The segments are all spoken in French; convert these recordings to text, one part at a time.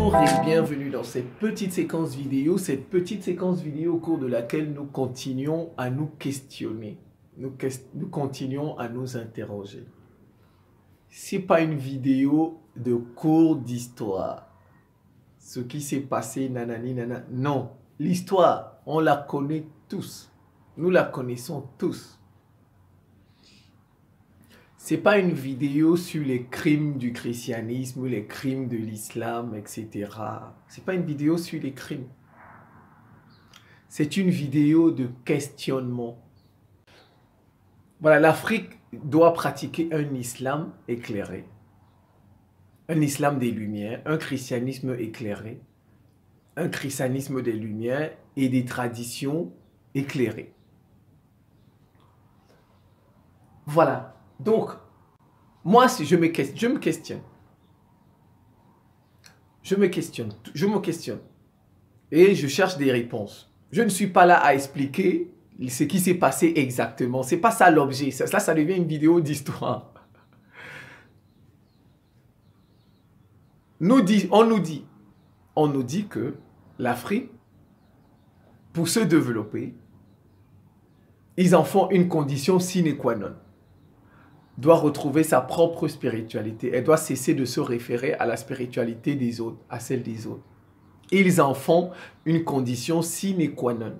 Bonjour et bienvenue dans cette petite séquence vidéo, au cours de laquelle nous continuons à nous questionner, nous continuons à nous interroger. C'est pas une vidéo de cours d'histoire, ce qui s'est passé, nanani, nana. Non, l'histoire, on la connaît tous, nous la connaissons tous. C'est pas une vidéo sur les crimes du christianisme, les crimes de l'islam, etc. C'est pas une vidéo sur les crimes. C'est une vidéo de questionnement. Voilà, l'Afrique doit pratiquer un islam éclairé. Un islam des Lumières, un christianisme éclairé. Un christianisme des Lumières et des traditions éclairées. Voilà. Donc, moi, si je me questionne. Et je cherche des réponses. Je ne suis pas là à expliquer ce qui s'est passé exactement. Ce n'est pas ça l'objet. Ça devient une vidéo d'histoire. On nous dit que l'Afrique, pour se développer, ils en font une condition sine qua non. Doit retrouver sa propre spiritualité. Elle doit cesser de se référer à la spiritualité des autres, à celle des autres. Ils en font une condition sine qua non.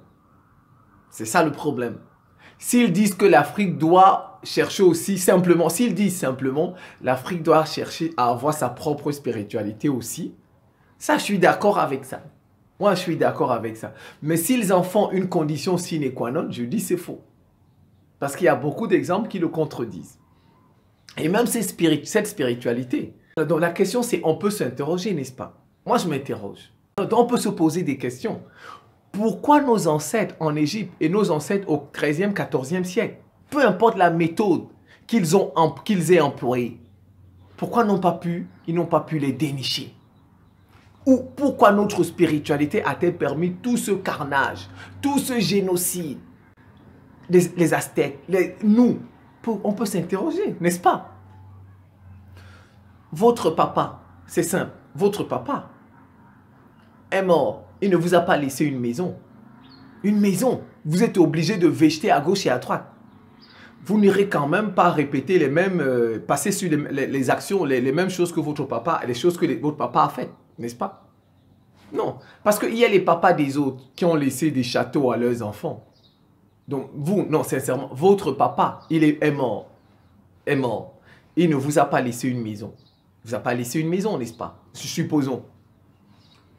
C'est ça le problème. S'ils disent que l'Afrique doit chercher aussi simplement, s'ils disent simplement, l'Afrique doit chercher à avoir sa propre spiritualité aussi, ça, je suis d'accord avec ça. Moi, je suis d'accord avec ça. Mais s'ils en font une condition sine qua non, je dis c'est faux. Parce qu'il y a beaucoup d'exemples qui le contredisent. Et même cette spiritualité. Donc la question c'est, on peut s'interroger, n'est-ce pas? Moi je m'interroge. On peut se poser des questions. Pourquoi nos ancêtres en Égypte et nos ancêtres au 13e, 14e siècle, peu importe la méthode qu'ils aient employée, pourquoi ils n'ont pas pu les dénicher? Ou pourquoi notre spiritualité a-t-elle permis tout ce carnage, tout ce génocide? Les Aztèques, nous, on peut s'interroger, n'est-ce pas? Votre papa, c'est simple, votre papa est mort. Il ne vous a pas laissé une maison. Une maison. Vous êtes obligé de végéter à gauche et à droite. Vous n'irez quand même pas répéter les mêmes, passer sur les actions, les mêmes choses que votre papa, les choses que votre papa a faites, n'est-ce pas? Non, parce qu'il y a les papas des autres qui ont laissé des châteaux à leurs enfants. Donc, vous, non, sincèrement, votre papa, il est mort. Est mort. Il ne vous a pas laissé une maison. Il ne vous a pas laissé une maison, n'est-ce pas? Supposons.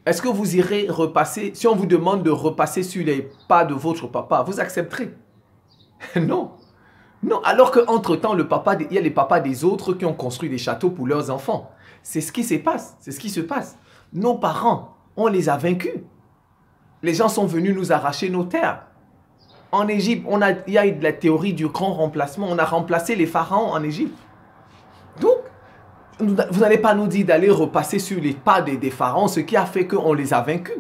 Est-ce que vous irez repasser, si on vous demande de repasser sur les pas de votre papa, vous accepterez? Non. Non, alors qu'entre-temps, il y a les papas des autres qui ont construit des châteaux pour leurs enfants. C'est ce qui se passe. C'est ce qui se passe. Nos parents, on les a vaincus. Les gens sont venus nous arracher nos terres. En Égypte, il y a eu de la théorie du grand remplacement. On a remplacé les pharaons en Égypte. Donc, vous n'allez pas nous dire d'aller repasser sur les pas des pharaons, ce qui a fait qu'on les a vaincus.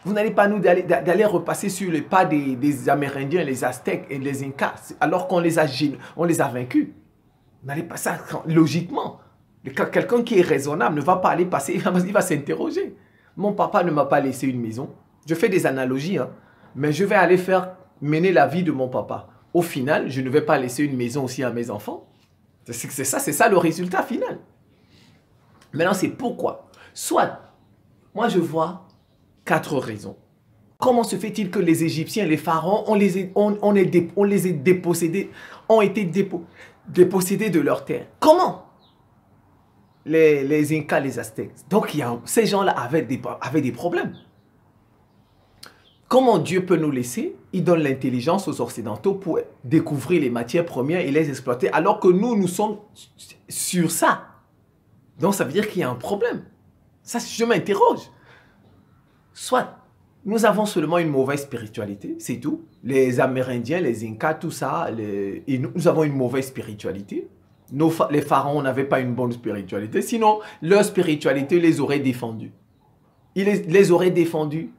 Vous n'allez pas nous d'aller repasser sur les pas des Amérindiens, les Aztèques et les Incas, alors qu'on les a vaincus. Vous n'allez pas ça logiquement. Quelqu'un qui est raisonnable ne va pas aller passer, il va s'interroger. Mon papa ne m'a pas laissé une maison. Je fais des analogies, hein. Mais je vais aller mener la vie de mon papa. Au final, je ne vais pas laisser une maison aussi à mes enfants. C'est ça le résultat final. Maintenant, c'est pourquoi. Soit, moi je vois 4 raisons. Comment se fait-il que les Égyptiens, les pharaons, ont été dépossédés de leurs terres? Comment? Les Incas, les Aztèques. Donc, ces gens-là avaient des problèmes. Comment Dieu peut nous laisser? Il donne l'intelligence aux Occidentaux pour découvrir les matières premières et les exploiter, alors que nous sommes sur ça. Donc, ça veut dire qu'il y a un problème. Ça, je m'interroge. Soit, nous avons seulement une mauvaise spiritualité, c'est tout. Les Amérindiens, les Incas, tout ça, nous avons une mauvaise spiritualité. Les pharaons n'avaient pas une bonne spiritualité, sinon, leur spiritualité les aurait défendus. Ils les auraient défendus.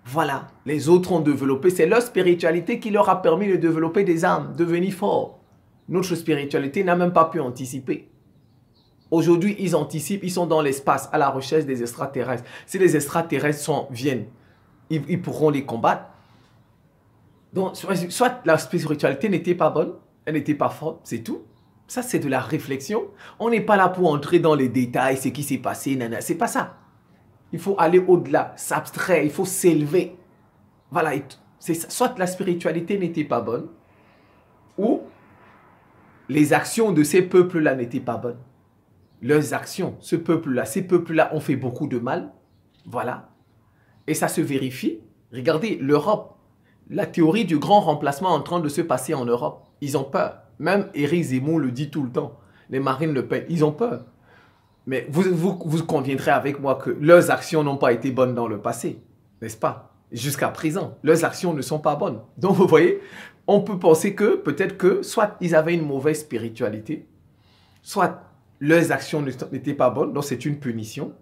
Voilà, les autres ont développé, c'est leur spiritualité qui leur a permis de développer des armes, de devenir forts. Notre spiritualité n'a même pas pu anticiper. Aujourd'hui, ils anticipent, ils sont dans l'espace à la recherche des extraterrestres. Si les extraterrestres viennent, ils pourront les combattre. Donc, soit la spiritualité n'était pas bonne, elle n'était pas forte, c'est tout. Ça, c'est de la réflexion. On n'est pas là pour entrer dans les détails, ce qui s'est passé, nana. C'est pas ça. Il faut aller au-delà, s'abstraire, il faut s'élever. Voilà, c'est ça. Soit la spiritualité n'était pas bonne, ou les actions de ces peuples-là n'étaient pas bonnes. Leurs actions, ces peuples-là ont fait beaucoup de mal. Voilà. Et ça se vérifie. Regardez, l'Europe, la théorie du grand remplacement est en train de se passer en Europe. Ils ont peur. Même Éric Zemmour le dit tout le temps. Les Marine Le Pen, ils ont peur. Mais vous conviendrez avec moi que leurs actions n'ont pas été bonnes dans le passé. N'est-ce pas? Jusqu'à présent, leurs actions ne sont pas bonnes. Donc vous voyez, on peut penser que peut-être que soit ils avaient une mauvaise spiritualité, soit leurs actions n'étaient pas bonnes, donc c'est une punition.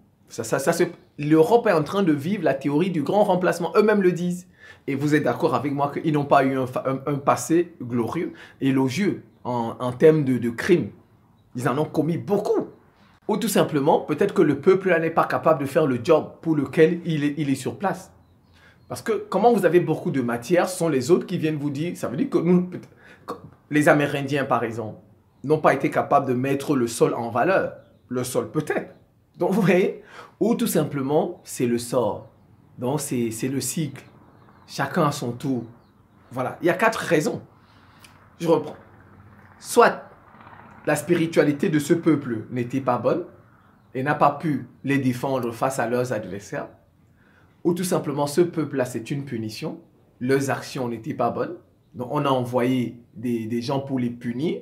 L'Europe est en train de vivre la théorie du grand remplacement. Eux-mêmes le disent. Et vous êtes d'accord avec moi qu'ils n'ont pas eu un passé glorieux, élogieux en termes de crimes. Ils en ont commis beaucoup. Ou tout simplement, peut-être que le peuple n'est pas capable de faire le job pour lequel il est sur place. Parce que comment vous avez beaucoup de matière, ce sont les autres qui viennent vous dire, ça veut dire que nous, les Amérindiens par exemple, n'ont pas été capables de mettre le sol en valeur. Le sol peut-être. Donc vous voyez, ou tout simplement, c'est le sort. Donc c'est le cycle. Chacun à son tour. Voilà, il y a 4 raisons. Je reprends. Soit la spiritualité de ce peuple n'était pas bonne et n'a pas pu les défendre face à leurs adversaires. Ou tout simplement, ce peuple-là, c'est une punition. Leurs actions n'étaient pas bonnes. Donc on a envoyé des gens pour les punir.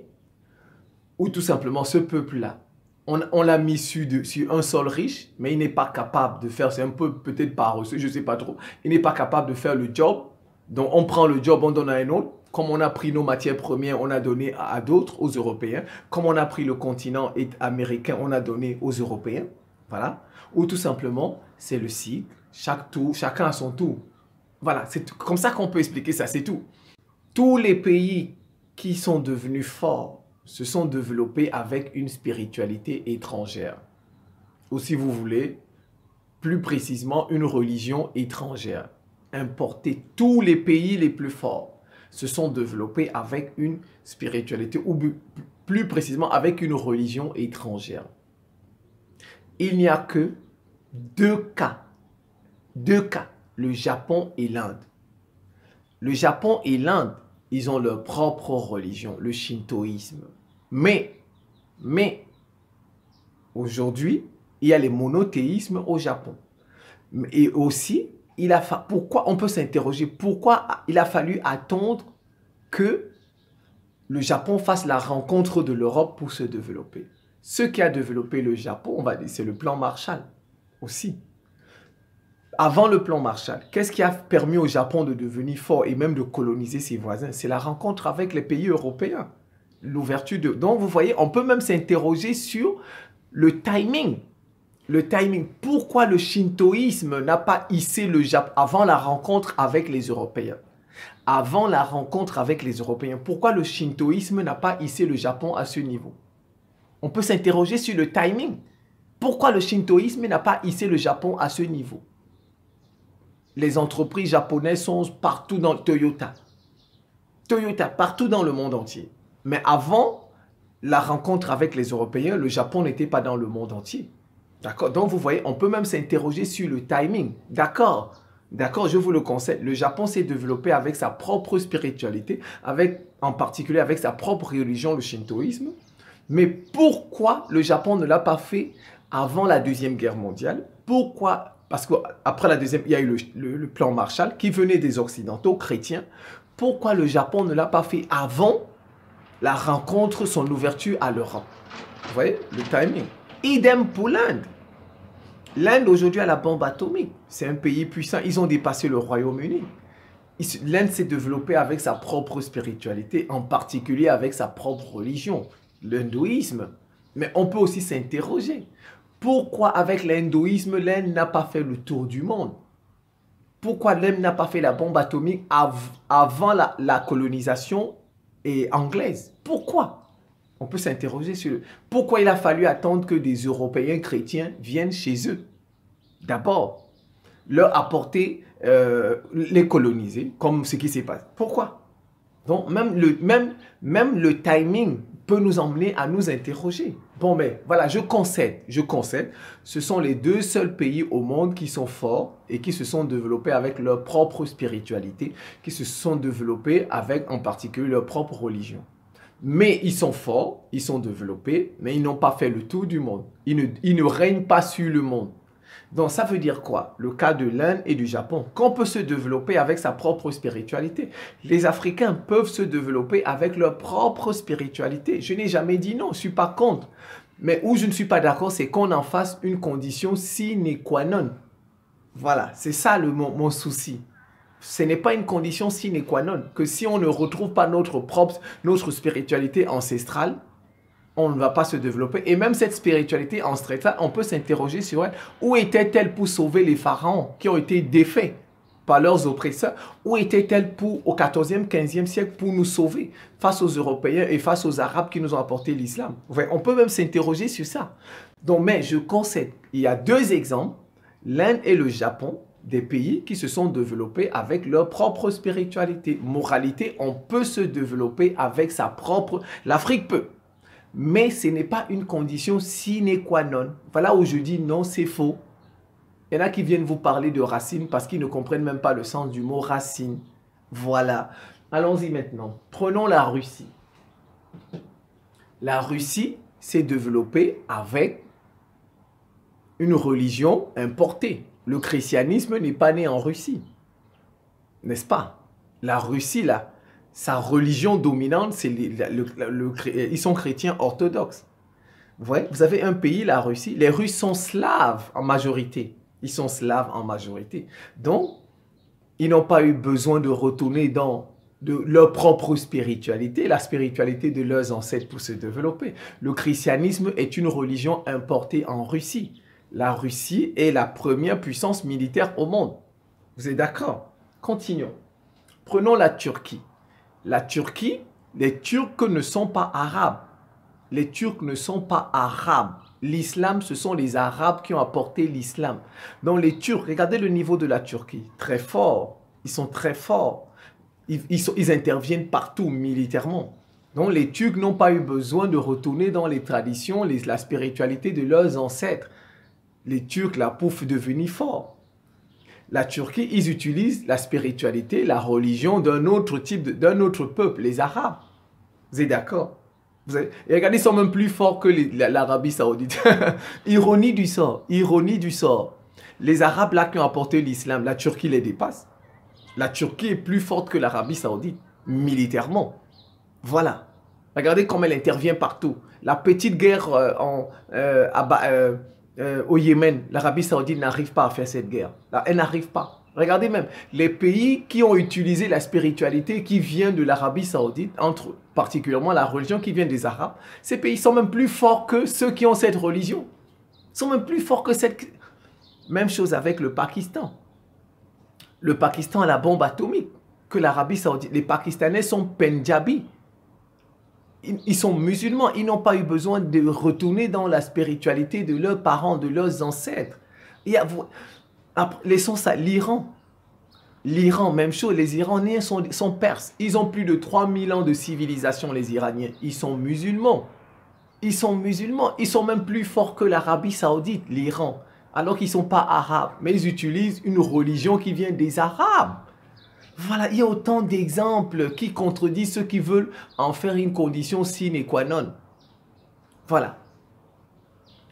Ou tout simplement, ce peuple-là, on l'a mis sur un sol riche, mais il n'est pas capable de faire, c'est un peu peut-être paresseux, je ne sais pas trop, il n'est pas capable de faire le job. Donc on prend le job, on donne à un autre. Comme on a pris nos matières premières, on a donné à d'autres, aux Européens. Comme on a pris le continent américain, on a donné aux Européens. Voilà. Ou tout simplement, c'est le cycle. Chacun à son tour. Voilà, c'est comme ça qu'on peut expliquer ça, c'est tout. Tous les pays qui sont devenus forts se sont développés avec une spiritualité étrangère. Ou si vous voulez, plus précisément, une religion étrangère. Importée. Tous les pays les plus forts se sont développés avec une spiritualité, ou plus précisément avec une religion étrangère. Il n'y a que 2 cas. 2 cas. Le Japon et l'Inde. Le Japon et l'Inde, ils ont leur propre religion, le shintoïsme. Mais, aujourd'hui, il y a les monothéismes au Japon. Et aussi, pourquoi on peut s'interroger, pourquoi il a fallu attendre que le Japon fasse la rencontre de l'Europe pour se développer. Ce qui a développé le Japon, on va dire, c'est le plan Marshall aussi. Avant le plan Marshall, qu'est-ce qui a permis au Japon de devenir fort et même de coloniser ses voisins? C'est la rencontre avec les pays européens. L'ouverture de... Donc, vous voyez, on peut même s'interroger sur le timing. Le timing. Pourquoi le shintoïsme n'a pas hissé le Japon avant la rencontre avec les Européens? Avant la rencontre avec les Européens, pourquoi le shintoïsme n'a pas hissé le Japon à ce niveau? On peut s'interroger sur le timing. Pourquoi le shintoïsme n'a pas hissé le Japon à ce niveau? Les entreprises japonaises sont partout dans Toyota. Toyota, partout dans le monde entier. Mais avant la rencontre avec les Européens, le Japon n'était pas dans le monde entier. D'accord? Donc vous voyez, on peut même s'interroger sur le timing. D'accord? D'accord, je vous le conseille. Le Japon s'est développé avec sa propre spiritualité, en particulier avec sa propre religion, le shintoïsme. Mais pourquoi le Japon ne l'a pas fait avant la Deuxième Guerre mondiale? Pourquoi? Parce qu'après la Deuxième, il y a eu le plan Marshall qui venait des Occidentaux chrétiens. Pourquoi le Japon ne l'a pas fait avant la rencontre, son ouverture à l'Europe? Vous voyez, le timing. Idem pour l'Inde. L'Inde aujourd'hui a la bombe atomique. C'est un pays puissant. Ils ont dépassé le Royaume-Uni. L'Inde s'est développée avec sa propre spiritualité, en particulier avec sa propre religion, l'hindouisme. Mais on peut aussi s'interroger. Pourquoi avec l'hindouisme, l'Inde n'a pas fait le tour du monde? Pourquoi l'Inde n'a pas fait la bombe atomique avant la colonisation anglaise? Pourquoi? On peut s'interroger sur pourquoi il a fallu attendre que des Européens chrétiens viennent chez eux. D'abord, leur apporter, les coloniser, comme ce qui s'est passé. Pourquoi? Donc, même le timing peut nous emmener à nous interroger. Bon, mais voilà, je concède. Ce sont les deux seuls pays au monde qui sont forts et qui se sont développés avec leur propre spiritualité, qui se sont développés avec en particulier leur propre religion. Mais ils sont forts, ils sont développés, mais ils n'ont pas fait le tour du monde. Ils ne règnent pas sur le monde. Donc ça veut dire quoi? Le cas de l'Inde et du Japon, qu'on peut se développer avec sa propre spiritualité. Les Africains peuvent se développer avec leur propre spiritualité. Je n'ai jamais dit non, je ne suis pas contre. Mais où je ne suis pas d'accord, c'est qu'on en fasse une condition sine qua non. Voilà, c'est ça mon souci. Ce n'est pas une condition sine qua non, que si on ne retrouve pas notre spiritualité ancestrale, on ne va pas se développer. Et même cette spiritualité ancestrale, on peut s'interroger sur elle. Où était-elle pour sauver les pharaons qui ont été défaits par leurs oppresseurs? Où était-elle au 14e, 15e siècle pour nous sauver face aux Européens et face aux Arabes qui nous ont apporté l'islam? On peut même s'interroger sur ça. Donc, mais je concède, il y a deux exemples, l'Inde et le Japon, des pays qui se sont développés avec leur propre spiritualité. Moralité, on peut se développer avec sa propre... L'Afrique peut. Mais ce n'est pas une condition sine qua non. Voilà où je dis non, c'est faux. Il y en a qui viennent vous parler de racine parce qu'ils ne comprennent même pas le sens du mot racine. Voilà. Allons-y maintenant. Prenons la Russie. La Russie s'est développée avec une religion importée. Le christianisme n'est pas né en Russie. N'est-ce pas? La Russie, là, sa religion dominante, c'est ils sont chrétiens orthodoxes. Vous avez un pays, la Russie, les Russes sont slaves en majorité. Ils sont slaves en majorité. Donc, ils n'ont pas eu besoin de retourner dans leur propre spiritualité, la spiritualité de leurs ancêtres pour se développer. Le christianisme est une religion importée en Russie. La Russie est la première puissance militaire au monde. Vous êtes d'accord? Continuons. Prenons la Turquie. La Turquie, les Turcs ne sont pas arabes. Les Turcs ne sont pas arabes. L'islam, ce sont les Arabes qui ont apporté l'islam. Donc les Turcs, regardez le niveau de la Turquie. Très fort. Ils sont très forts. Ils interviennent partout militairement. Donc les Turcs n'ont pas eu besoin de retourner dans les traditions, la spiritualité de leurs ancêtres. Les Turcs, là, pour devenir forts. La Turquie, ils utilisent la spiritualité, la religion d'un autre d'un autre peuple, les Arabes. Vous êtes d'accord? Et regardez, ils sont même plus forts que l'Arabie Saoudite. Ironie du sort, ironie du sort. Les Arabes là qui ont apporté l'islam, la Turquie les dépasse. La Turquie est plus forte que l'Arabie Saoudite, militairement. Voilà. Regardez comment elle intervient partout. La petite guerre au Yémen, l'Arabie Saoudite n'arrive pas à faire cette guerre. Là, elle n'arrive pas. Regardez même, les pays qui ont utilisé la spiritualité qui vient de l'Arabie Saoudite, particulièrement la religion qui vient des Arabes, ces pays sont même plus forts que ceux qui ont cette religion. Ils sont même plus forts que cette... Même chose avec le Pakistan. Le Pakistan a la bombe atomique que l'Arabie Saoudite. Les Pakistanais sont Pendjabis. Ils sont musulmans, ils n'ont pas eu besoin de retourner dans la spiritualité de leurs parents, de leurs ancêtres. Laissons ça, l'Iran. L'Iran, même chose, les Iraniens sont perses. Ils ont plus de 3000 ans de civilisation, les Iraniens. Ils sont musulmans. Ils sont musulmans. Ils sont même plus forts que l'Arabie Saoudite, l'Iran. Alors qu'ils ne sont pas arabes. Mais ils utilisent une religion qui vient des Arabes. Voilà, il y a autant d'exemples qui contredisent ceux qui veulent en faire une condition sine qua non. Voilà.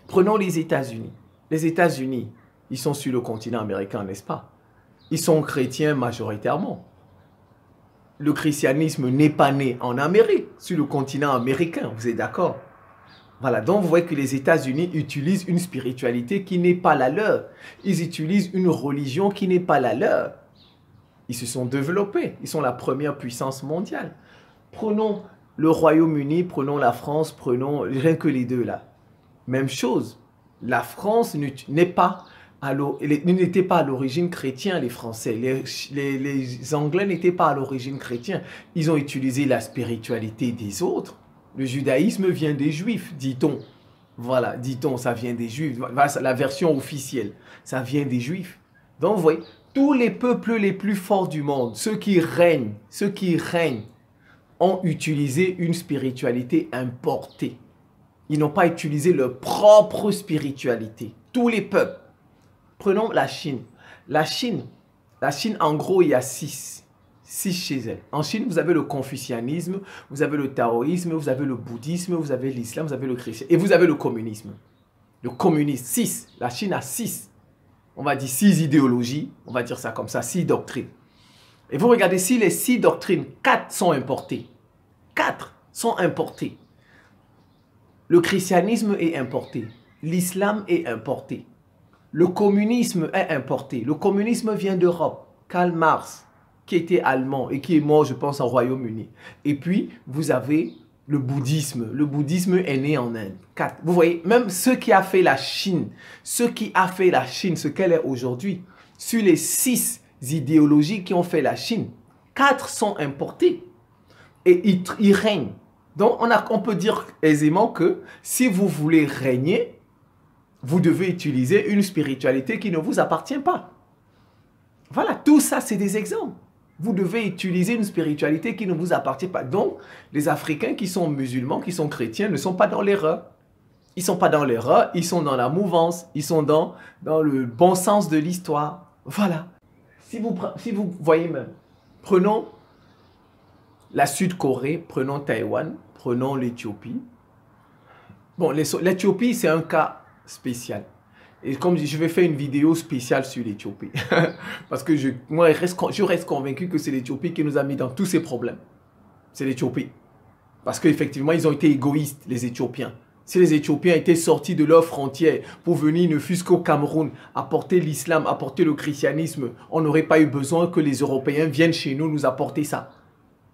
Prenons les États-Unis. Les États-Unis, ils sont sur le continent américain, n'est-ce pas? Ils sont chrétiens majoritairement. Le christianisme n'est pas né en Amérique, sur le continent américain, vous êtes d'accord? Voilà, donc vous voyez que les États-Unis utilisent une spiritualité qui n'est pas la leur. Ils utilisent une religion qui n'est pas la leur. Ils se sont développés. Ils sont la première puissance mondiale. Prenons le Royaume-Uni, prenons la France, prenons rien que les deux là. Même chose. La France n'était pas à l'origine chrétien, les Français. Les Anglais n'étaient pas à l'origine chrétien. Ils ont utilisé la spiritualité des autres Le judaïsme vient des juifs, dit-on. Voilà, dit-on, ça vient des juifs. Voilà, la version officielle, ça vient des juifs. Donc, vous voyez, tous les peuples les plus forts du monde, ceux qui règnent, ont utilisé une spiritualité importée. Ils n'ont pas utilisé leur propre spiritualité. Tous les peuples. Prenons la Chine. La Chine, en gros, il y a six chez elle. En Chine, vous avez le confucianisme, vous avez le taoïsme, vous avez le bouddhisme, vous avez l'islam, vous avez le christianisme et vous avez le communisme. Le communisme, 6. La Chine a 6. On va dire 6 idéologies, on va dire ça comme ça, 6 doctrines. Et vous regardez, si les 6 doctrines, 4 sont importées. 4 sont importées. Le christianisme est importé. L'islam est importé. Le communisme est importé. Le communisme vient d'Europe. Karl Marx, qui était allemand et qui est mort, je pense, au Royaume-Uni. Et puis, vous avez le bouddhisme. Le bouddhisme est né en Inde. 4. Vous voyez, même ce qui a fait la Chine, ce qu'elle est aujourd'hui, sur les 6 idéologies qui ont fait la Chine, 4 sont importées. Et ils règnent. Donc, on peut dire aisément que si vous voulez régner, vous devez utiliser une spiritualité qui ne vous appartient pas. Voilà, tout ça, c'est des exemples. Vous devez utiliser une spiritualité qui ne vous appartient pas. Donc, les Africains qui sont musulmans, qui sont chrétiens, ne sont pas dans l'erreur. Ils ne sont pas dans l'erreur, ils sont dans la mouvance, ils sont dans le bon sens de l'histoire. Voilà. Si vous voyez même, prenons la Sud-Corée, prenons Taïwan, prenons l'Éthiopie. Bon, l'Éthiopie, c'est un cas spécial. Et comme je vais faire une vidéo spéciale sur l'Éthiopie. Parce que je reste convaincu que c'est l'Éthiopie qui nous a mis dans tous ces problèmes. C'est l'Éthiopie. Parce qu'effectivement, ils ont été égoïstes, les Éthiopiens. Si les Éthiopiens étaient sortis de leurs frontières pour venir, ne fût-ce qu'au Cameroun, apporter l'islam, apporter le christianisme, on n'aurait pas eu besoin que les Européens viennent chez nous apporter ça.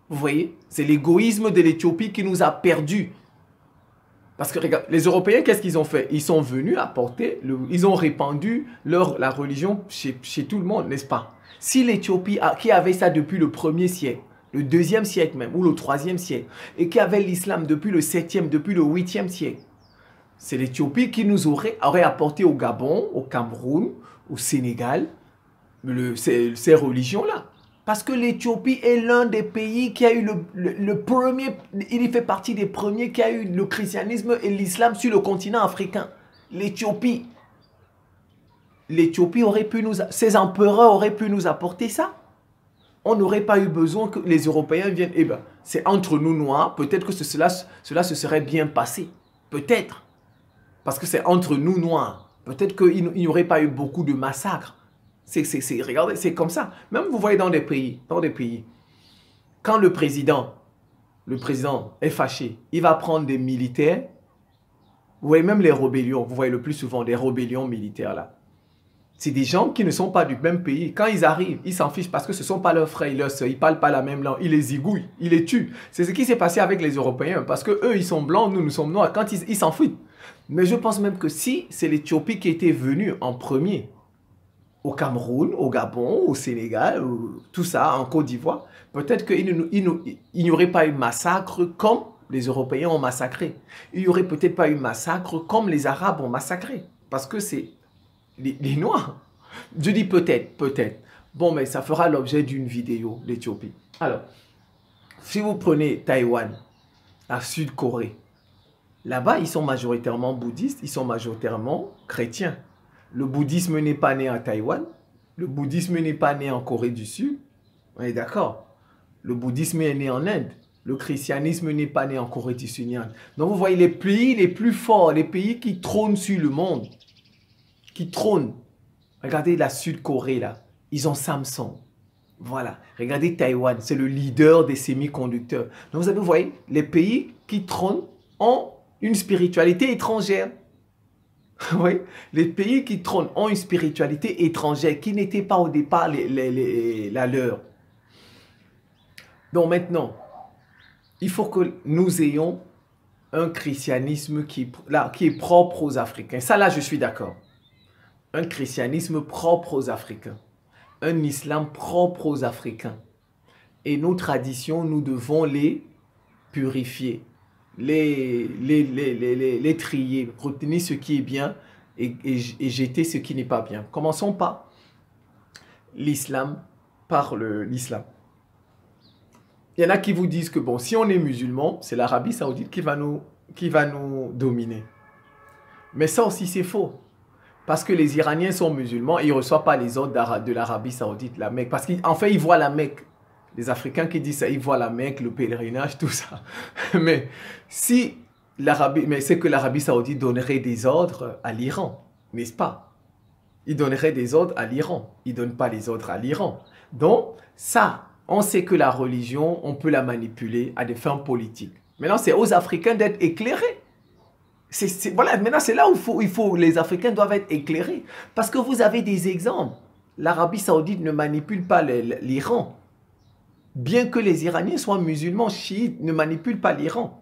Vous voyez? C'est l'égoïsme de l'Éthiopie qui nous a perdus. Parce que regarde, les Européens, qu'est-ce qu'ils ont fait? Ils sont venus apporter, ils ont répandu la religion chez tout le monde, n'est-ce pas? Si l'Éthiopie, qui avait ça depuis le 1er siècle, le 2e siècle même, ou le 3e siècle, et qui avait l'islam depuis le 7e, depuis le 8e siècle, c'est l'Éthiopie qui nous aurait apporté au Gabon, au Cameroun, au Sénégal, ces religions-là. Parce que l'Éthiopie est l'un des pays qui a eu le premier, il fait partie des premiers qui a eu le christianisme et l'islam sur le continent africain. L'Éthiopie. L'Éthiopie aurait pu ses empereurs auraient pu nous apporter ça. On n'aurait pas eu besoin que les Européens viennent. Eh bien, c'est entre nous noirs, peut-être que cela se serait bien passé. Peut-être. Parce que c'est entre nous noirs. Peut-être qu'il n'y aurait pas eu beaucoup de massacres. Regardez, c'est comme ça. Même vous voyez dans des pays, quand le président est fâché, il va prendre des militaires. Vous voyez même les rébellions, vous voyez le plus souvent des rébellions militaires là. C'est des gens qui ne sont pas du même pays. Quand ils arrivent, ils s'en fichent parce que ce ne sont pas leurs frères et leurs soeurs. Ils ne parlent pas la même langue. Ils les zigouillent, ils les tuent. C'est ce qui s'est passé avec les Européens parce que eux, ils sont blancs, nous sommes noirs. Quand ils s'en foutent. Mais je pense même que si c'est l'Éthiopie qui était venue en premier, au Cameroun, au Gabon, au Sénégal, tout ça, en Côte d'Ivoire, peut-être qu'il n'y aurait pas eu massacre comme les Européens ont massacré. Il n'y aurait peut-être pas eu massacre comme les Arabes ont massacré. Parce que c'est les Noirs. Je dis peut-être. Bon, mais ça fera l'objet d'une vidéo, l'Éthiopie. Alors, si vous prenez Taïwan, la Sud-Corée, là-bas, ils sont majoritairement bouddhistes, ils sont majoritairement chrétiens. Le bouddhisme n'est pas né à Taïwan. Le bouddhisme n'est pas né en Corée du Sud. On est d'accord. Le bouddhisme est né en Inde. Le christianisme n'est pas né en Corée du Sud. Donc vous voyez les pays les plus forts, les pays qui trônent sur le monde. Qui trônent. Regardez la Sud-Corée là. Ils ont Samsung. Voilà. Regardez Taïwan. C'est le leader des semi-conducteurs. Donc vous voyez, les pays qui trônent ont une spiritualité étrangère. Oui, les pays qui trônent ont une spiritualité étrangère qui n'était pas au départ la leur. Donc maintenant, il faut que nous ayons un christianisme qui est propre aux Africains. Ça là, je suis d'accord. Un christianisme propre aux Africains. Un islam propre aux Africains. Et nos traditions, nous devons les purifier. les trier, retenir ce qui est bien et jeter ce qui n'est pas bien. Commençons par l'islam, l'islam. Il y en a qui vous disent que bon, si on est musulman, c'est l'Arabie Saoudite qui va nous dominer. Mais ça aussi, c'est faux. Parce que les Iraniens sont musulmans et ils ne reçoivent pas les ordres de l'Arabie Saoudite, la Mecque. Parce qu'en fait, ils voient la Mecque. Les Africains qui disent ça, ils voient la Mecque, le pèlerinage, tout ça. Mais c'est que l'Arabie Saoudite donnerait des ordres à l'Iran, n'est-ce pas? Ils donneraient des ordres à l'Iran. Ils ne donnent pas les ordres à l'Iran. Donc, ça, on sait que la religion, on peut la manipuler à des fins politiques. Maintenant, c'est aux Africains d'être éclairés. Voilà, maintenant, c'est là où les Africains doivent être éclairés. Parce que vous avez des exemples. L'Arabie Saoudite ne manipule pas l'Iran. Bien que les Iraniens soient musulmans, chiites, ne manipulent pas l'Iran.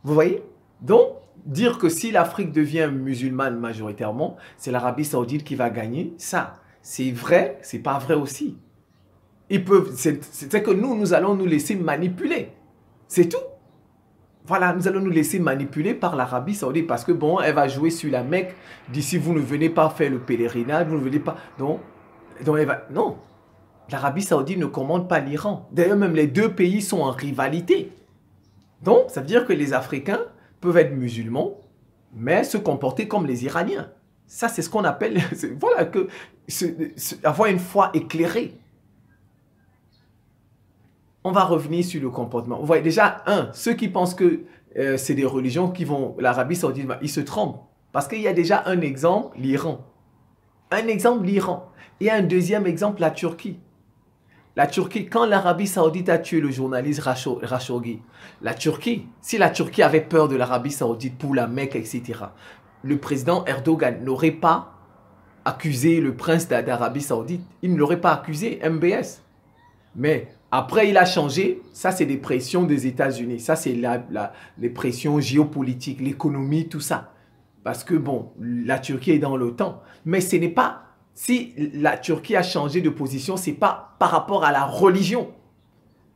Vous voyez? Donc, dire que si l'Afrique devient musulmane majoritairement, c'est l'Arabie Saoudite qui va gagner, ça, c'est vrai, c'est pas vrai aussi. C'est que nous allons nous laisser manipuler. C'est tout. Voilà, nous allons nous laisser manipuler par l'Arabie Saoudite parce que bon, elle va jouer sur la Mecque. D'ici, vous ne venez pas faire le pèlerinage, vous ne venez pas. Donc elle va. Non, l'Arabie Saoudite ne commande pas l'Iran. D'ailleurs, même les deux pays sont en rivalité. Donc, ça veut dire que les Africains peuvent être musulmans, mais se comporter comme les Iraniens. Ça, c'est ce qu'on appelle. Voilà, avoir une foi éclairée. On va revenir sur le comportement. Vous voyez déjà, ceux qui pensent que c'est des religions qui vont... L'Arabie Saoudite, ils se trompent. Parce qu'il y a déjà un exemple, l'Iran. Un exemple, l'Iran. Et un deuxième exemple, la Turquie. La Turquie, quand l'Arabie Saoudite a tué le journaliste Khashoggi, si la Turquie avait peur de l'Arabie Saoudite pour la Mecque, etc., le président Erdogan n'aurait pas accusé le prince d'Arabie Saoudite. Il ne l'aurait pas accusé, MBS. Mais après, il a changé. Ça, c'est des pressions des États-Unis. Ça, c'est les pressions géopolitiques, l'économie, tout ça. Parce que, bon, la Turquie est dans l'OTAN. Mais ce n'est pas... Si la Turquie a changé de position, ce n'est pas par rapport à la religion.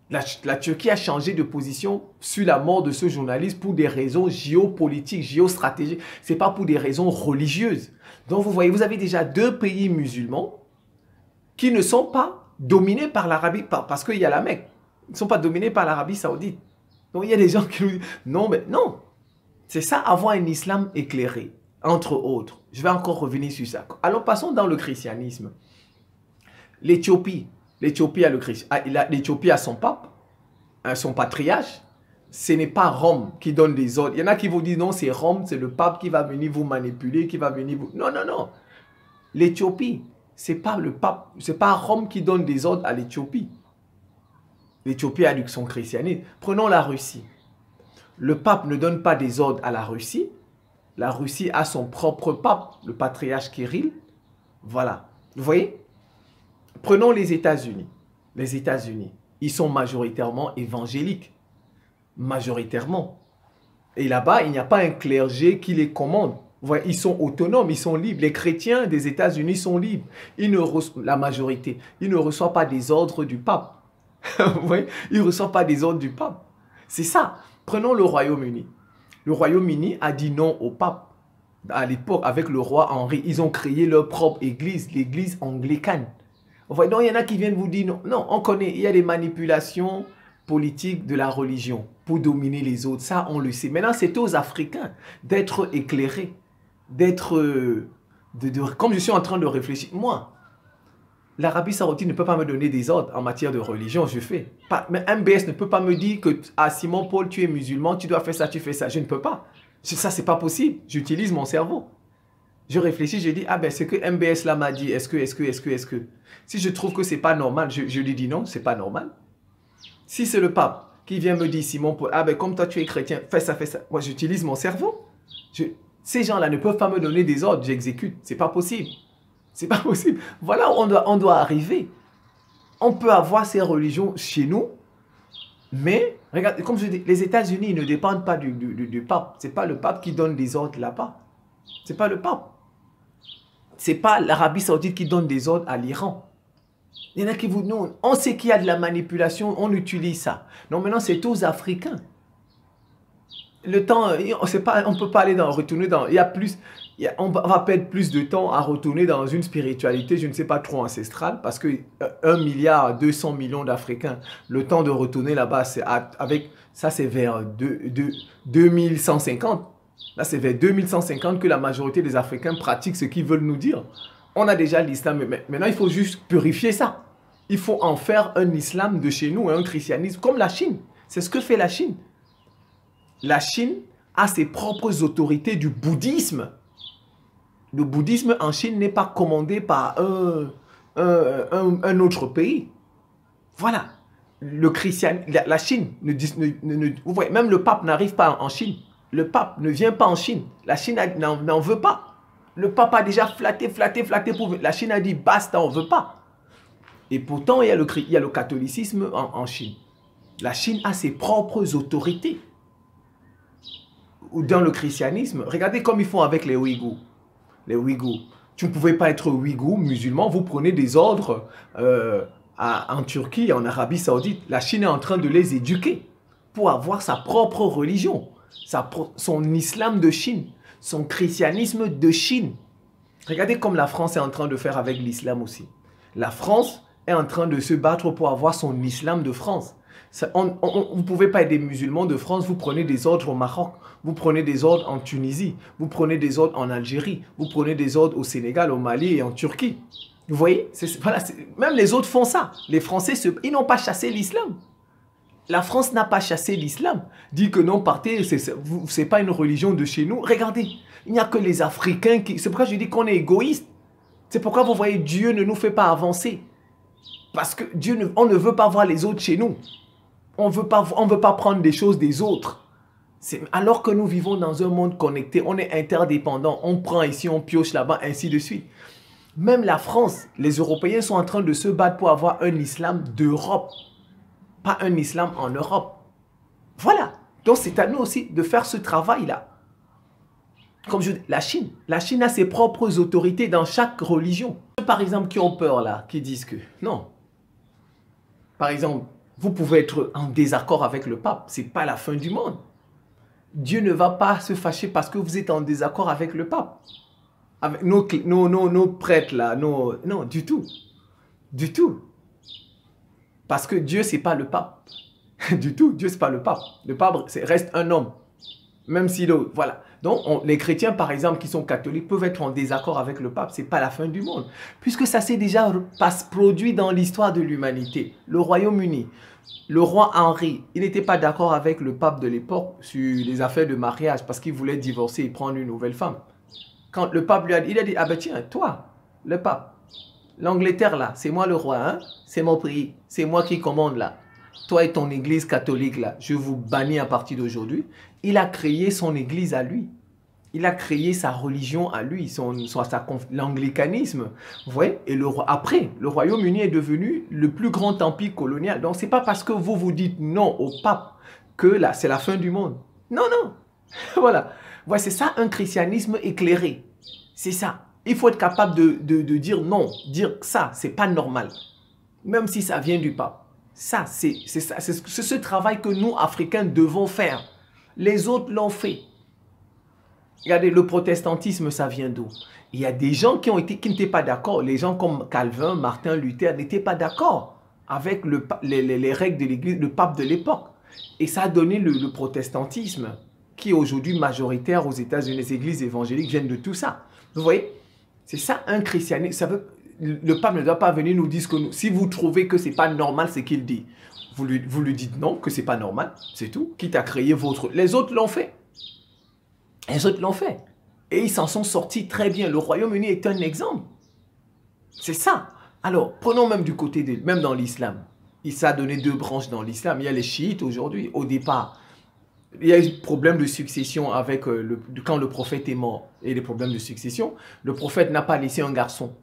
La Turquie a changé de position sur la mort de ce journaliste pour des raisons géopolitiques, géostratégiques. Ce n'est pas pour des raisons religieuses. Donc, vous voyez, vous avez déjà deux pays musulmans qui ne sont pas dominés par l'Arabie, parce qu'il y a la Mecque. Ils ne sont pas dominés par l'Arabie Saoudite. Donc, il y a des gens qui nous disent, non, mais non. C'est ça, avoir un islam éclairé, entre autres. Je vais encore revenir sur ça. Alors, passons dans le christianisme. L'Éthiopie a son pape, son patriarche. Ce n'est pas Rome qui donne des ordres. Il y en a qui vous disent, non, c'est Rome, c'est le pape qui va venir vous manipuler, qui va venir vous... Non, non, non. L'Éthiopie, c'est pas le pape, c'est pas Rome qui donne des ordres à l'Éthiopie. L'Éthiopie a son christianisme. Prenons la Russie. Le pape ne donne pas des ordres à la Russie. La Russie a son propre pape, le patriarche Kirill. Voilà. Vous voyez? Prenons les États-Unis. Les États-Unis, ils sont majoritairement évangéliques. Majoritairement. Et là-bas, il n'y a pas un clergé qui les commande. Vous voyez, ils sont autonomes, ils sont libres. Les chrétiens des États-Unis sont libres. La majorité, ils ne reçoivent pas des ordres du pape. Vous voyez, ils ne reçoivent pas des ordres du pape. C'est ça. Prenons le Royaume-Uni. Le Royaume-Uni a dit non au pape. À l'époque, avec le roi Henri, ils ont créé leur propre église, l'église anglicane. Vous voyez, donc il y en a qui viennent vous dire non. Non, on connaît, il y a des manipulations politiques de la religion pour dominer les autres. Ça, on le sait. Maintenant, c'est aux Africains d'être éclairés, comme je suis en train de réfléchir. Moi, l'Arabie Saoudite ne peut pas me donner des ordres en matière de religion, je fais. Mais MBS ne peut pas me dire que Simon Paul, tu es musulman, tu dois faire ça, tu fais ça. Je ne peux pas. Ça, c'est pas possible. J'utilise mon cerveau. Je réfléchis, je dis, ah ben, ce que MBS là m'a dit, est-ce que... Si je trouve que c'est pas normal, je lui dis non, c'est pas normal. Si c'est le pape qui vient me dire, Simon Paul, ah ben, comme toi tu es chrétien, fais ça. Moi, j'utilise mon cerveau. Ces gens-là ne peuvent pas me donner des ordres, j'exécute. C'est pas possible. C'est pas possible. Voilà où on doit arriver. On peut avoir ces religions chez nous, mais, regarde, comme je dis, les États-Unis ne dépendent pas du pape. C'est pas le pape qui donne des ordres là-bas. C'est pas le pape. C'est pas l'Arabie Saoudite qui donne des ordres à l'Iran. Il y en a qui vous disent, non, on sait qu'il y a de la manipulation, on utilise ça. Non, maintenant, c'est aux Africains. le temps, on ne peut pas aller retourner dans... Il y a plus, on va perdre plus de temps à retourner dans une spiritualité, je ne sais pas, trop ancestrale, parce que 1 milliard 200 millions d'Africains, le temps de retourner là-bas, ça c'est vers 2150. Là, c'est vers 2150 que la majorité des Africains pratiquent ce qu'ils veulent nous dire. On a déjà l'islam, mais maintenant, il faut juste purifier ça. Il faut en faire un islam de chez nous, un christianisme, comme la Chine. C'est ce que fait la Chine. La Chine a ses propres autorités du bouddhisme. Le bouddhisme en Chine n'est pas commandé par un autre pays. Voilà. Le la Chine, vous voyez, même le pape n'arrive pas en Chine. Le pape ne vient pas en Chine. La Chine n'en veut pas. Le pape a déjà flatté pour... La Chine a dit basta, on ne veut pas. Et pourtant, il y a le catholicisme en Chine. La Chine a ses propres autorités. Ou dans le christianisme, regardez comme ils font avec les Ouïghours. Les Ouïghours. Tu ne pouvais pas être Ouïghour, musulman, vous prenez des ordres en Turquie, en Arabie Saoudite. La Chine est en train de les éduquer pour avoir sa propre religion, son islam de Chine, son christianisme de Chine. Regardez comme la France est en train de faire avec l'islam aussi. La France est en train de se battre pour avoir son islam de France. Vous ne pouvez pas être des musulmans de France, vous prenez des ordres au Maroc, vous prenez des ordres en Tunisie, vous prenez des ordres en Algérie, vous prenez des ordres au Sénégal, au Mali et en Turquie. Vous voyez, voilà, même les autres font ça. Les Français, ils n'ont pas chassé l'islam. La France n'a pas chassé l'islam. Dit que non, partez, ce n'est pas une religion de chez nous. Regardez, il n'y a que les Africains qui... C'est pourquoi je dis qu'on est égoïste. C'est pourquoi vous voyez, Dieu ne nous fait pas avancer. Parce que on ne veut pas voir les autres chez nous. On veut pas prendre des choses des autres. Alors que nous vivons dans un monde connecté, on est interdépendants. On prend ici, on pioche là-bas, ainsi de suite. Même la France, les Européens sont en train de se battre pour avoir un islam d'Europe. Pas un islam en Europe. Voilà. Donc c'est à nous aussi de faire ce travail-là. Comme je dis, la Chine a ses propres autorités dans chaque religion. Par exemple, qui ont peur là, qui disent que non. Par exemple, vous pouvez être en désaccord avec le pape. Ce n'est pas la fin du monde. Dieu ne va pas se fâcher parce que vous êtes en désaccord avec le pape. Avec nos prêtres là. Non, du tout. Du tout. Parce que Dieu, ce n'est pas le pape. Du tout, Dieu, ce n'est pas le pape. Le pape reste un homme. Même si, voilà. Donc, les chrétiens, par exemple, qui sont catholiques, peuvent être en désaccord avec le pape. Ce n'est pas la fin du monde. Puisque ça s'est déjà produit dans l'histoire de l'humanité. Le Royaume-Uni, le roi Henri, il n'était pas d'accord avec le pape de l'époque sur les affaires de mariage parce qu'il voulait divorcer et prendre une nouvelle femme. Quand le pape lui a dit, il a dit, ah ben tiens, toi, le pape, l'Angleterre là, c'est moi le roi, hein? C'est mon pays, c'est moi qui commande là. Toi et ton église catholique là, je vous bannis à partir d'aujourd'hui. Il a créé son église à lui. Il a créé sa religion à lui, l'anglicanisme. Vous voyez? Et après, le Royaume-Uni est devenu le plus grand empire colonial. Donc, ce n'est pas parce que vous dites non au pape que là, c'est la fin du monde. Non, non. Voilà. Ouais, c'est ça un christianisme éclairé. C'est ça. Il faut être capable de dire non, dire que ça, c'est pas normal. Même si ça vient du pape. Ça, c'est ce travail que nous, Africains, devons faire. Les autres l'ont fait. Regardez, le protestantisme, ça vient d'où? Il y a des gens qui n'étaient pas d'accord. Les gens comme Calvin, Martin Luther n'étaient pas d'accord avec les règles de l'Église, le pape de l'époque. Et ça a donné le protestantisme, qui est aujourd'hui majoritaire aux États-Unis. Les églises évangéliques viennent de tout ça. Vous voyez? C'est ça un christianisme. Le pape ne doit pas venir nous dire que si vous trouvez que ce n'est pas normal ce qu'il dit, vous lui dites non, que ce n'est pas normal, c'est tout. Quitte à créer votre... Les autres l'ont fait. Les autres l'ont fait. Et ils s'en sont sortis très bien. Le Royaume-Uni est un exemple. C'est ça. Alors, prenons même du côté même dans l'islam. Ça a donné deux branches dans l'islam. Il y a les chiites aujourd'hui. Au départ, il y a eu des problèmes de succession avec quand le prophète est mort. Et des problèmes de succession. Le prophète n'a pas laissé un garçon.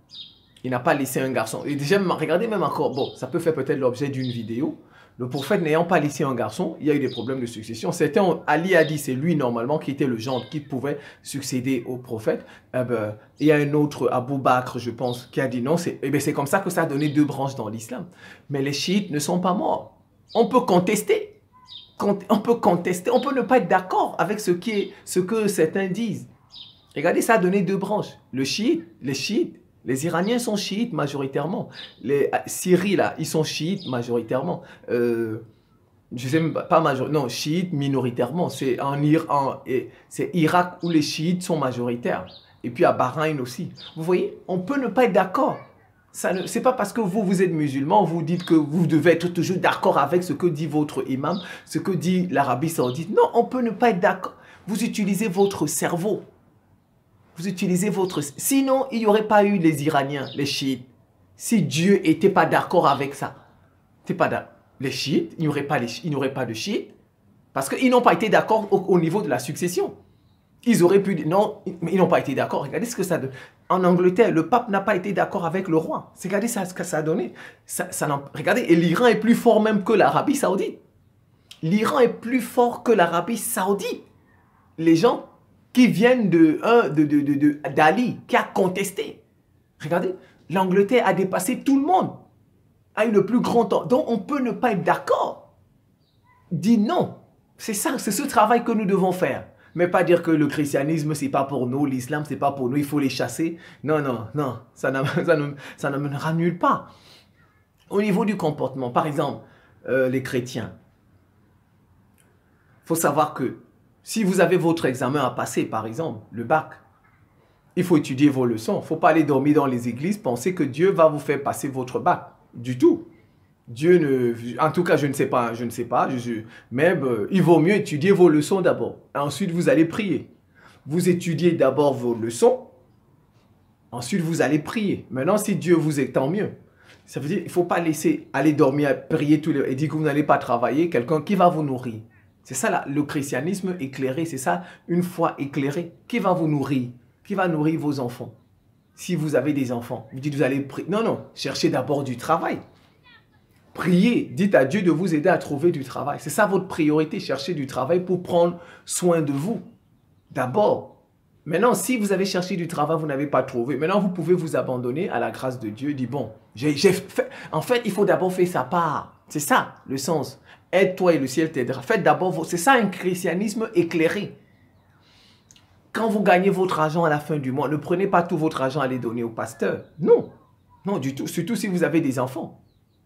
Il n'a pas laissé un garçon. Et déjà, regardez même encore, bon, ça peut faire peut-être l'objet d'une vidéo. Le prophète n'ayant pas laissé un garçon, il y a eu des problèmes de succession. Ali a dit, c'est lui normalement qui était le gendre qui pouvait succéder au prophète. Il y a un autre, Abou Bakr, je pense, qui a dit non. C'est comme ça que ça a donné deux branches dans l'islam. Mais les chiites ne sont pas morts. On peut contester. on peut contester, on peut ne pas être d'accord avec ce que certains disent. Regardez, ça a donné deux branches. Les chiites, les Iraniens sont chiites majoritairement. Les Syries, là, ils sont chiites majoritairement. Je sais même pas majoritairement, non, chiites minoritairement. C'est en Iran, c'est Irak où les chiites sont majoritaires. Et puis à Bahreïn aussi. Vous voyez, on peut ne pas être d'accord. C'est pas parce que vous êtes musulman, vous dites que vous devez être toujours d'accord avec ce que dit votre imam, ce que dit l'Arabie Saoudite. Non, on peut ne pas être d'accord. Vous utilisez votre cerveau. Vous utilisez votre... Sinon, il n'y aurait pas eu les Iraniens, les chiites. Si Dieu n'était pas d'accord avec ça. Les chiites, il n'y aurait pas de chiites. Parce qu'ils n'ont pas été d'accord au niveau de la succession. Ils auraient pu... Non, ils n'ont pas été d'accord. Regardez ce que ça donne. En Angleterre, le pape n'a pas été d'accord avec le roi. Regardez ce que ça a donné. Regardez, et l'Iran est plus fort même que l'Arabie Saoudite. L'Iran est plus fort que l'Arabie Saoudite. Les gens qui viennent d'Ali, qui a contesté. Regardez, l'Angleterre a dépassé tout le monde. A eu le plus grand temps. Donc, on peut ne pas être d'accord. Dit non. C'est ça, c'est ce travail que nous devons faire. Mais pas dire que le christianisme, c'est pas pour nous, l'islam, c'est pas pour nous, il faut les chasser. Non, non, non, ça n'amènera nulle part. Au niveau du comportement, par exemple, les chrétiens, il faut savoir que si vous avez votre examen à passer, par exemple, le bac, il faut étudier vos leçons. Il ne faut pas aller dormir dans les églises, penser que Dieu va vous faire passer votre bac. Du tout. Dieu ne... En tout cas, je ne sais pas. Mais il vaut mieux étudier vos leçons d'abord. Ensuite, vous allez prier. Vous étudiez d'abord vos leçons. Ensuite, vous allez prier. Maintenant, si Dieu vous est, tant mieux. Ça veut dire qu'il ne faut pas laisser aller dormir, prier et dire que vous n'allez pas travailler. Quelqu'un qui va vous nourrir. C'est ça là, le christianisme éclairé. C'est ça, une foi éclairée. Qui va vous nourrir? Qui va nourrir vos enfants? Si vous avez des enfants, vous dites vous allez prier. Non, non, cherchez d'abord du travail. Priez, dites à Dieu de vous aider à trouver du travail. C'est ça votre priorité, chercher du travail pour prendre soin de vous. D'abord. Maintenant, si vous avez cherché du travail, vous n'avez pas trouvé. Maintenant, vous pouvez vous abandonner à la grâce de Dieu. Dit bon, en fait, il faut d'abord faire sa part. C'est ça le sens. Aide-toi et le ciel t'aidera. Faites d'abord, c'est ça un christianisme éclairé. Quand vous gagnez votre argent à la fin du mois, ne prenez pas tout votre argent à les donner au pasteur. Non, non du tout. Surtout si vous avez des enfants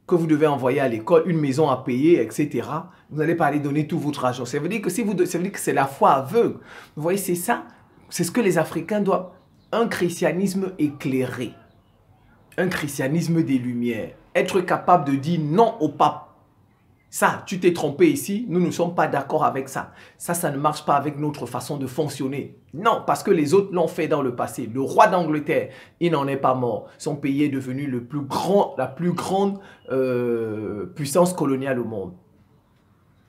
que vous devez envoyer à l'école, une maison à payer, etc. Vous n'allez pas aller donner tout votre argent. Ça veut dire que c'est la foi aveugle. Vous voyez, c'est ça. C'est ce que les Africains doivent. Un christianisme éclairé. Un christianisme des Lumières. Être capable de dire non au pape. Ça, tu t'es trompé ici, nous ne sommes pas d'accord avec ça. Ça ne marche pas avec notre façon de fonctionner. Non, parce que les autres l'ont fait dans le passé. Le roi d'Angleterre, il n'en est pas mort. Son pays est devenu la plus grande puissance coloniale au monde.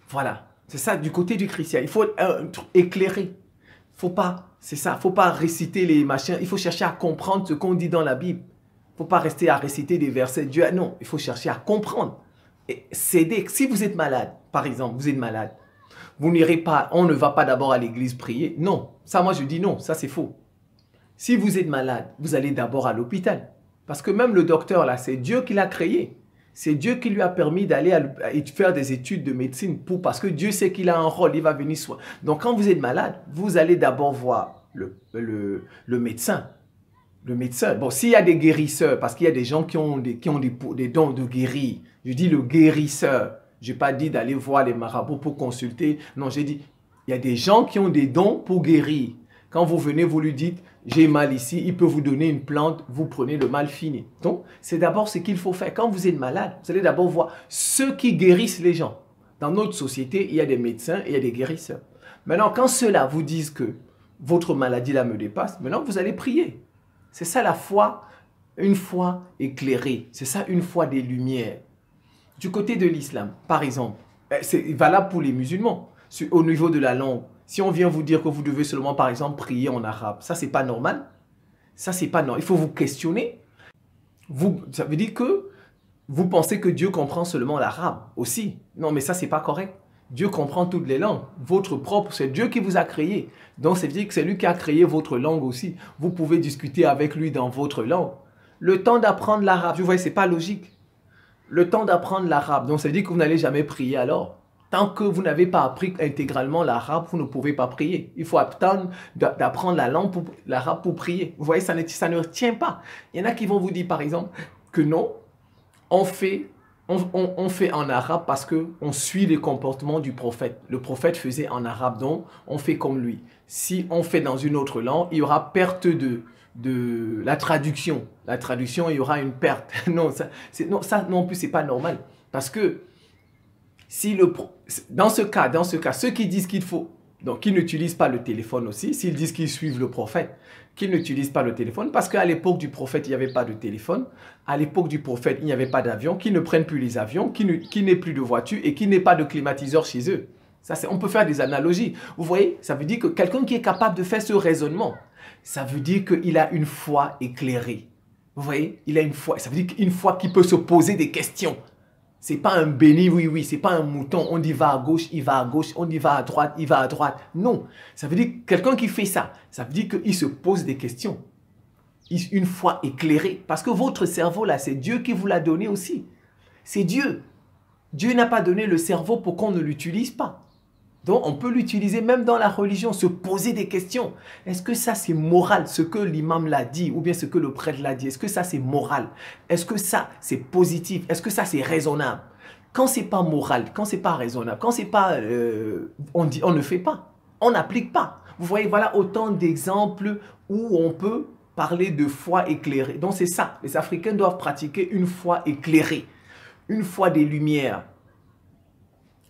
Voilà, c'est ça du côté du chrétien. Il faut être éclairé. Faut pas, c'est ça, faut pas réciter les machins. Il faut chercher à comprendre ce qu'on dit dans la Bible. Faut pas rester à réciter des versets. Dieu, non, il faut chercher à comprendre. Cédez. Si vous êtes malade, par exemple, vous êtes malade, vous n'irez pas, on ne va pas d'abord à l'église prier. Non, ça moi je dis non, ça c'est faux. Si vous êtes malade, vous allez d'abord à l'hôpital. Parce que même le docteur là, c'est Dieu qui l'a créé. C'est Dieu qui lui a permis d'aller faire des études de médecine parce que Dieu sait qu'il a un rôle, il va venir soigner. Donc quand vous êtes malade, vous allez d'abord voir le médecin. Le médecin, bon, s'il y a des guérisseurs, parce qu'il y a des gens qui ont des dons de guérir, je dis le guérisseur, je n'ai pas dit d'aller voir les marabouts pour consulter, non, j'ai dit, il y a des gens qui ont des dons pour guérir. Quand vous venez, vous lui dites, j'ai mal ici, il peut vous donner une plante, vous prenez le mal fini. Donc, c'est d'abord ce qu'il faut faire. Quand vous êtes malade, vous allez d'abord voir ceux qui guérissent les gens. Dans notre société, il y a des médecins et il y a des guérisseurs. Maintenant, quand ceux-là vous disent que votre maladie là me dépasse, maintenant vous allez prier. C'est ça la foi, une foi éclairée. C'est ça une foi des Lumières. Du côté de l'islam, par exemple, c'est valable pour les musulmans. Au niveau de la langue, si on vient vous dire que vous devez seulement, par exemple, prier en arabe, ça, c'est pas normal. Ça, c'est pas normal. Il faut vous questionner. Ça veut dire que vous pensez que Dieu comprend seulement l'arabe aussi. Non, mais ça, c'est pas correct. Dieu comprend toutes les langues. Votre propre, c'est Dieu qui vous a créé. Donc, ça veut dire que c'est lui qui a créé votre langue aussi. Vous pouvez discuter avec lui dans votre langue. Le temps d'apprendre l'arabe, vous voyez, c'est pas logique. Le temps d'apprendre l'arabe, donc ça veut dire que vous n'allez jamais prier alors. Tant que vous n'avez pas appris intégralement l'arabe, vous ne pouvez pas prier. Il faut attendre d'apprendre la langue, l'arabe pour prier. Vous voyez, ça ne tient pas. Il y en a qui vont vous dire, par exemple, que non, on fait en arabe parce qu'on suit les comportements du prophète. Le prophète faisait en arabe, donc on fait comme lui. Si on fait dans une autre langue, il y aura perte de la traduction. La traduction, il y aura une perte. Non, ça non plus, c'est pas normal. Parce que si dans ce cas, ceux qui disent qu'il faut, donc qui n'utilisent pas le téléphone aussi, s'ils disent qu'ils suivent le prophète, qu'ils n'utilisent pas le téléphone, parce qu'à l'époque du prophète, il n'y avait pas de téléphone, à l'époque du prophète, il n'y avait pas d'avion, qu'ils ne prennent plus les avions, qu'ils n'aient plus de voiture et qu'il n'y ait pas de climatiseur chez eux. Ça, on peut faire des analogies. Vous voyez, ça veut dire que quelqu'un qui est capable de faire ce raisonnement, ça veut dire qu'il a une foi éclairée. Vous voyez, il a une foi, ça veut dire qu'une foi qui peut se poser des questions. C'est pas un béni, oui, oui, c'est pas un mouton, on dit va à gauche, il va à gauche, on dit va à droite, il va à droite. Non, ça veut dire que quelqu'un qui fait ça, ça veut dire qu'il se pose des questions. Une foi éclairée, parce que votre cerveau là, c'est Dieu qui vous l'a donné aussi. C'est Dieu. Dieu n'a pas donné le cerveau pour qu'on ne l'utilise pas. Donc, on peut l'utiliser même dans la religion, se poser des questions. Est-ce que ça, c'est moral, ce que l'imam l'a dit, ou bien ce que le prêtre l'a dit? Est-ce que ça, c'est moral? Est-ce que ça, c'est positif? Est-ce que ça, c'est raisonnable? Quand c'est pas moral, quand c'est pas raisonnable, quand c'est pas... on ne fait pas. On n'applique pas. Vous voyez, voilà autant d'exemples où on peut parler de foi éclairée. Donc, c'est ça. Les Africains doivent pratiquer une foi éclairée. Une foi des lumières.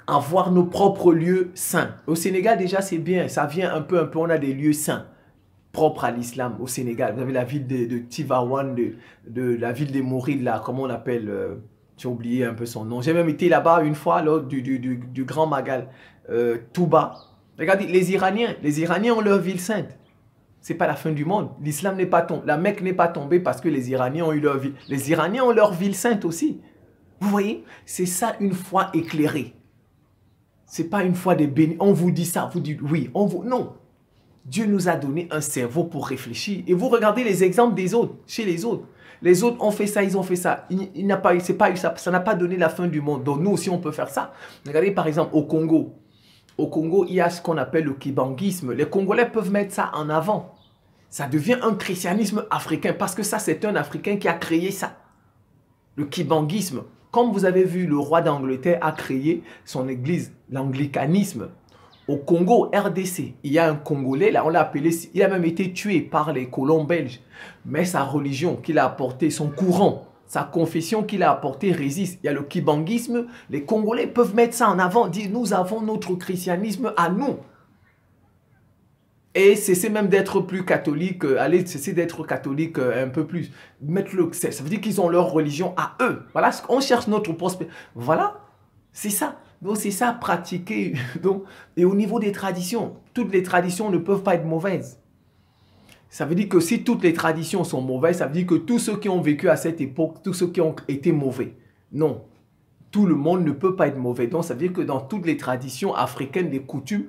Avoir nos propres lieux saints. Au Sénégal, déjà, c'est bien. Ça vient un peu. On a des lieux saints propres à l'islam au Sénégal. Vous avez la ville de Tivaouane, la ville des Mourides, là, comment on appelle, j'ai oublié un peu son nom. J'ai même été là-bas une fois, lors du Grand Magal, Touba. Regardez, les Iraniens ont leur ville sainte. C'est pas la fin du monde. L'islam n'est pas tombé. La Mecque n'est pas tombée parce que les Iraniens ont eu leur ville. Les Iraniens ont leur ville sainte aussi. Vous voyez, c'est ça une foi éclairée. C'est pas une foi des bénis. On vous dit ça, vous dites oui. Non. Dieu nous a donné un cerveau pour réfléchir. Et vous regardez les exemples des autres, chez les autres. Les autres ont fait ça, ils ont fait ça. Ça n'a pas donné la fin du monde. Donc nous aussi, on peut faire ça. Regardez par exemple au Congo. Au Congo, il y a ce qu'on appelle le kibanguisme. Les Congolais peuvent mettre ça en avant. Ça devient un christianisme africain parce que ça, c'est un Africain qui a créé ça. Le kibanguisme. Comme vous avez vu, le roi d'Angleterre a créé son église, l'anglicanisme. Au Congo, RDC, il y a un Congolais, là on l'a appelé, il a même été tué par les colons belges. Mais sa religion qu'il a apportée, son courant, sa confession qu'il a apportée résiste. Il y a le kibanguisme, les Congolais peuvent mettre ça en avant, dire nous avons notre christianisme à nous. Et cesser même d'être plus catholique, allez, cesser d'être catholique un peu plus. Ça veut dire qu'ils ont leur religion à eux. Voilà, on cherche notre prospérité. Voilà, c'est ça. Donc c'est ça, pratiquer. Donc, et au niveau des traditions, toutes les traditions ne peuvent pas être mauvaises. Ça veut dire que si toutes les traditions sont mauvaises, ça veut dire que tous ceux qui ont vécu à cette époque, tous ceux qui ont été mauvais. Non, tout le monde ne peut pas être mauvais. Donc ça veut dire que dans toutes les traditions africaines, des coutumes,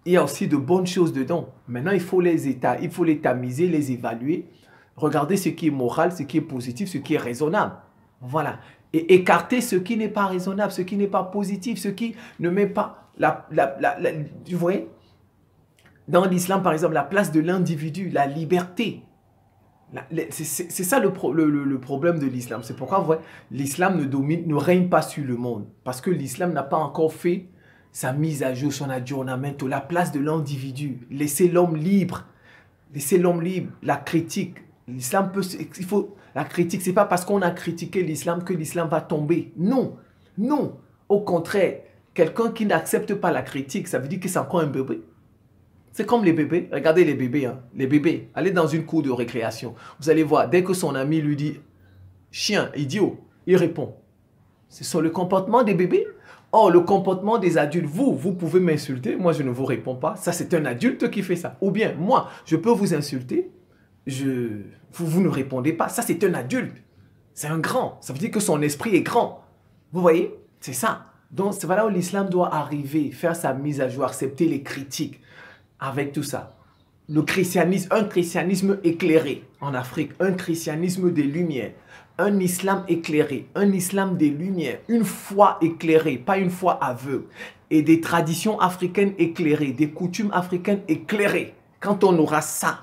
il y a aussi de bonnes choses dedans. Maintenant, il faut les tamiser, les évaluer. Regarder ce qui est moral, ce qui est positif, ce qui est raisonnable. Voilà. Et écarter ce qui n'est pas raisonnable, ce qui n'est pas positif, ce qui ne met pas... vous voyez? Dans l'islam, par exemple, la place de l'individu, la liberté. C'est ça le problème de l'islam. C'est pourquoi, vous voyez, l'islam ne règne pas sur le monde. Parce que l'islam n'a pas encore fait sa mise à jour, son aggiornamento, la place de l'individu, laisser l'homme libre, la critique. L'islam la critique, c'est pas parce qu'on a critiqué l'islam que l'islam va tomber. Non, non. Au contraire, quelqu'un qui n'accepte pas la critique, ça veut dire que c'est encore un bébé. C'est comme les bébés. Regardez les bébés, hein. Les bébés, allez dans une cour de récréation. Vous allez voir, dès que son ami lui dit « chien, idiot », il répond. C'est sur le comportement des bébés. Or, le comportement des adultes, vous pouvez m'insulter, moi je ne vous réponds pas. Ça, c'est un adulte qui fait ça. Ou bien, moi, je peux vous insulter, vous ne répondez pas. Ça, c'est un adulte. C'est un grand. Ça veut dire que son esprit est grand. Vous voyez? C'est ça. Donc, c'est là où l'islam doit arriver, faire sa mise à jour, accepter les critiques avec tout ça. Le christianisme, un christianisme éclairé en Afrique, un christianisme des Lumières. Un islam éclairé, un islam des Lumières, une foi éclairée, pas une foi aveugle. et des traditions africaines éclairées, des coutumes africaines éclairées, quand on aura ça,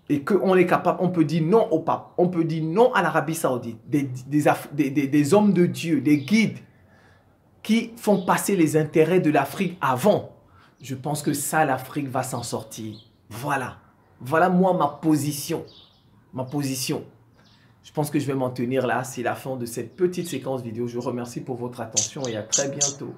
et qu'on est capable, on peut dire non au pape, on peut dire non à l'Arabie Saoudite, des hommes de Dieu, des guides qui font passer les intérêts de l'Afrique avant. Je pense que ça, l'Afrique va s'en sortir. Voilà. Voilà moi ma position. Ma position. Je pense que je vais m'en tenir là. C'est la fin de cette petite séquence vidéo. Je vous remercie pour votre attention et à très bientôt.